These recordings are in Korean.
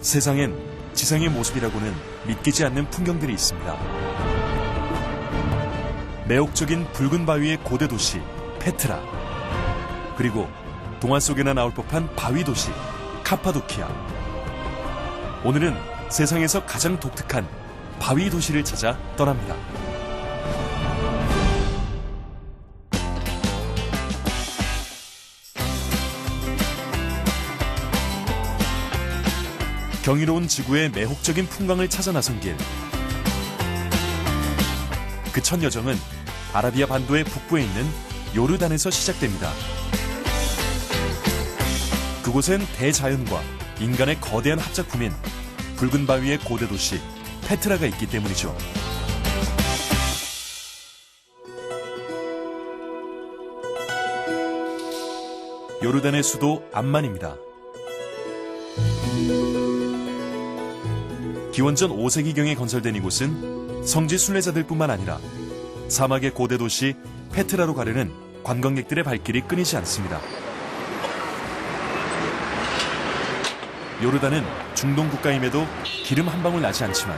세상엔 지상의 모습이라고는 믿기지 않는 풍경들이 있습니다. 매혹적인 붉은 바위의 고대 도시 페트라, 그리고 동화 속에나 나올 법한 바위 도시 카파도키아. 오늘은 세상에서 가장 독특한 바위 도시를 찾아 떠납니다. 경이로운 지구의 매혹적인 풍광을 찾아 나선 길. 그 첫 여정은 아라비아 반도의 북부에 있는 요르단에서 시작됩니다. 그곳엔 대자연과 인간의 거대한 합작품인 붉은 바위의 고대 도시 페트라가 있기 때문이죠. 요르단의 수도 암만입니다. 기원전 5세기경에 건설된 이곳은 성지 순례자들뿐만 아니라 사막의 고대 도시 페트라로 가려는 관광객들의 발길이 끊이지 않습니다. 요르단은 중동 국가임에도 기름 한 방울 나지 않지만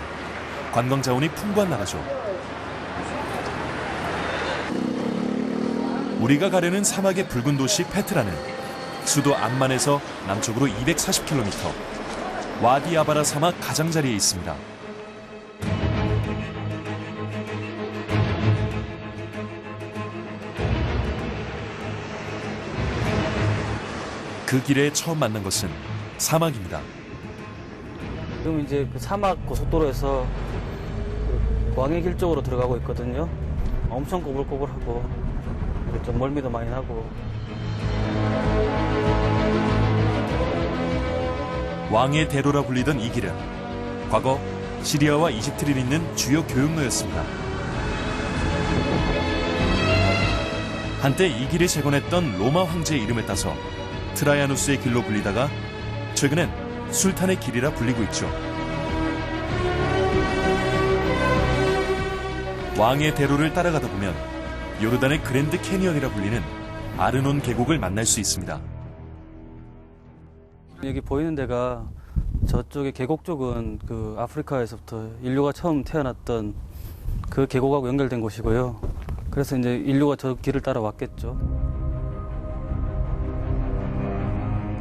관광 자원이 풍부한 나라죠. 우리가 가려는 사막의 붉은 도시 페트라는 수도 암만에서 남쪽으로 240km, 와디 아바라 사막 가장자리에 있습니다. 그 길에 처음 만난 것은 사막입니다. 지금 이제 그 사막 고속도로에서 왕의 길 쪽으로 들어가고 있거든요. 엄청 꼬불꼬불하고 좀 멀미도 많이 나고. 왕의 대로라 불리던 이 길은 과거 시리아와 이집트를 잇는 주요 교역로였습니다. 한때 이 길을 재건했던 로마 황제의 이름을 따서 트라야누스의 길로 불리다가 최근엔 술탄의 길이라 불리고 있죠. 왕의 대로를 따라가다 보면 요르단의 그랜드 캐니언이라 불리는 아르논 계곡을 만날 수 있습니다. 여기 보이는 데가 저쪽에 계곡 쪽은 그 아프리카에서부터 인류가 처음 태어났던 그 계곡하고 연결된 곳이고요. 그래서 이제 인류가 저 길을 따라 왔겠죠.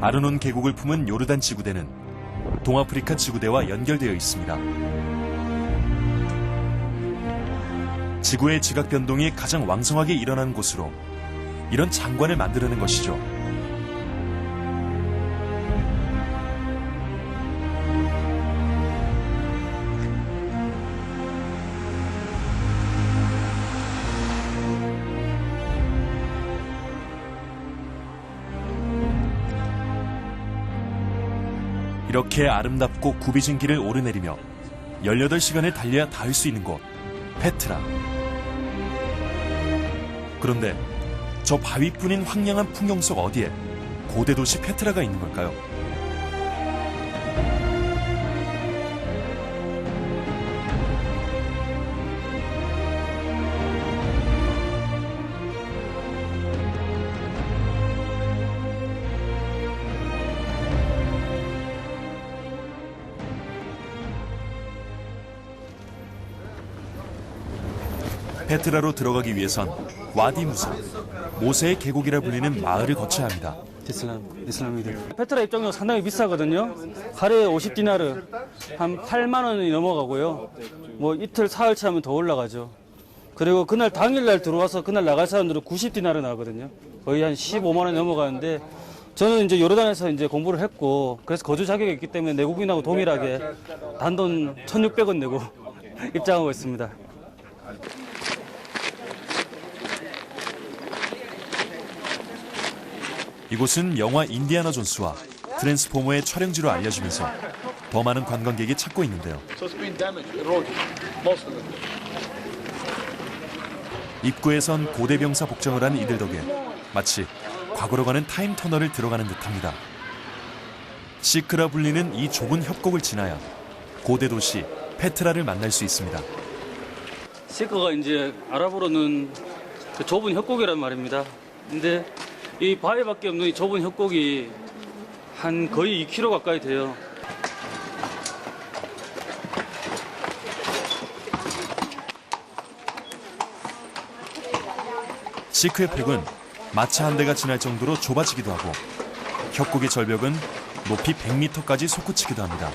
아르논 계곡을 품은 요르단 지구대는 동아프리카 지구대와 연결되어 있습니다. 지구의 지각 변동이 가장 왕성하게 일어나는 곳으로 이런 장관을 만들어낸 것이죠. 이렇게 아름답고 굽이진 길을 오르내리며 18시간을 달려야 닿을 수 있는 곳, 페트라. 그런데 저 바위뿐인 황량한 풍경 속 어디에 고대 도시 페트라가 있는 걸까요? 페트라로 들어가기 위해선 와디 무사, 모세의 계곡이라 불리는 마을을 거쳐야 합니다. 페트라 입장료 상당히 비싸거든요. 하루에 50디나르, 한 8만 원이 넘어가고요. 뭐 이틀, 사흘 차면 더 올라가죠. 그리고 그날 당일날 들어와서 그날 나갈 사람들은 90디나르 나거든요. 거의 한 15만 원이 넘어가는데 저는 이제 요르단에서 이제 공부를 했고 그래서 거주 자격이 있기 때문에 내국인하고 동일하게 단돈 1,600원 내고 입장하고 있습니다. 이곳은 영화 인디아나 존스와 트랜스포머의 촬영지로 알려지면서 더 많은 관광객이 찾고 있는데요. 입구에선 고대 병사 복장을 한 이들 덕에 마치 과거로 가는 타임터널을 들어가는 듯합니다. 시크라 불리는 이 좁은 협곡을 지나야 고대 도시 페트라를 만날 수 있습니다. 시크가 이제 아랍어로는 그 좁은 협곡이란 말입니다. 근데 이 바위밖에 없는 이 좁은 협곡이 한 거의 2km 가까이 돼요. 시크의 폭은 마차 한 대가 지날 정도로 좁아지기도 하고 협곡의 절벽은 높이 100m까지 솟구치기도 합니다.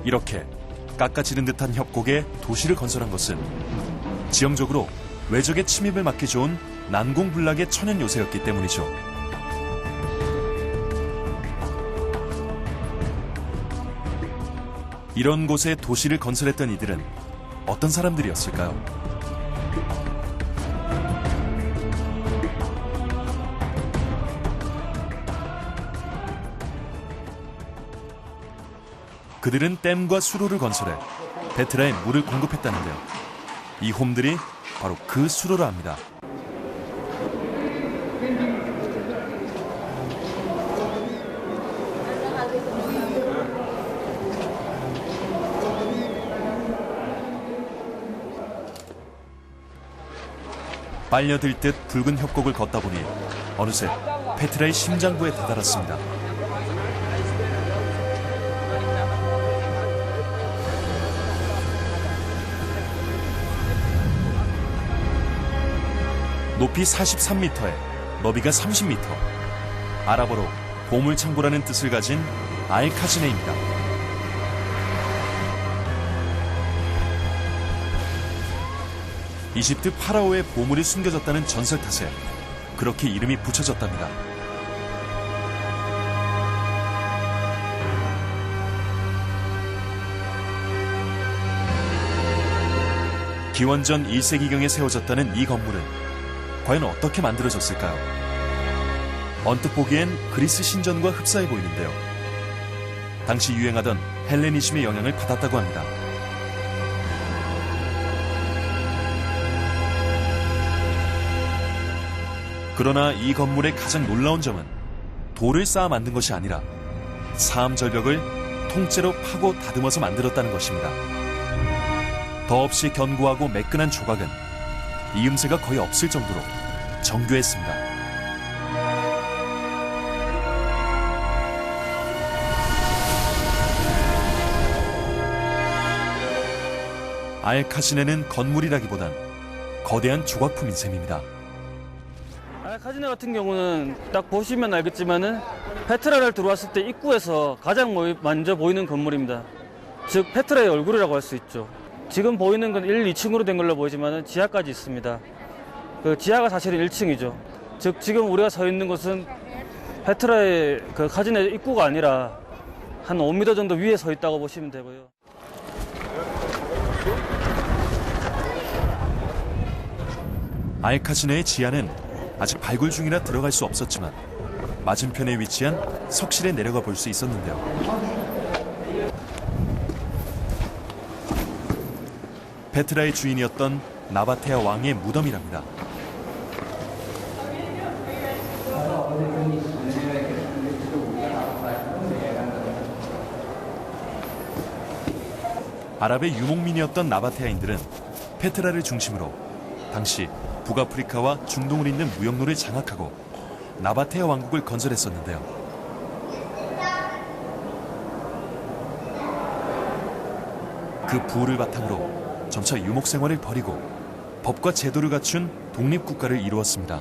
이렇게 깎아지른 듯한 협곡에 도시를 건설한 것은 지형적으로 외적의 침입을 막기 좋은 난공불락의 천연 요새였기 때문이죠. 이런 곳에 도시를 건설했던 이들은 어떤 사람들이었을까요? 그들은 댐과 수로를 건설해 페트라에 물을 공급했다는데요. 이 홈들이 바로 그 수로라 합니다. 빨려들 듯 붉은 협곡을 걷다 보니 어느새 페트라의 심장부에 다다랐습니다. 높이 43m에 너비가 30m. 아랍어로 보물창고라는 뜻을 가진 알카지네입니다. 이집트 파라오의 보물이 숨겨졌다는 전설 탓에 그렇게 이름이 붙여졌답니다. 기원전 1세기경에 세워졌다는 이 건물은 과연 어떻게 만들어졌을까요? 언뜻 보기엔 그리스 신전과 흡사해 보이는데요. 당시 유행하던 헬레니즘의 영향을 받았다고 합니다. 그러나 이 건물의 가장 놀라운 점은 돌을 쌓아 만든 것이 아니라 사암절벽을 통째로 파고 다듬어서 만들었다는 것입니다. 더없이 견고하고 매끈한 조각은 이음새가 거의 없을 정도로 정교했습니다. 알카지네는 건물이라기보단 거대한 조각품인 셈입니다. 알카지네 같은 경우는 딱 보시면 알겠지만은 페트라를 들어왔을 때 입구에서 가장 먼저 보이는 건물입니다. 즉 페트라의 얼굴이라고 할 수 있죠. 지금 보이는 건 1, 2층으로 된 걸로 보이지만은 지하까지 있습니다. 그 지하가 사실은 1층이죠. 즉 지금 우리가 서 있는 곳은 페트라의 그 카지네 입구가 아니라 한 5m 정도 위에 서 있다고 보시면 되고요. 알카지네의 지하는 아직 발굴 중이라 들어갈 수 없었지만 맞은편에 위치한 석실에 내려가 볼 수 있었는데요. 페트라의 주인이었던 나바테아 왕의 무덤이랍니다. 아랍의 유목민이었던 나바테아인들은 페트라를 중심으로 당시 북아프리카와 중동을 잇는 무역로를 장악하고 나바테아 왕국을 건설했었는데요. 그 부를 바탕으로 점차 유목 생활을 벌이고 법과 제도를 갖춘 독립국가를 이루었습니다.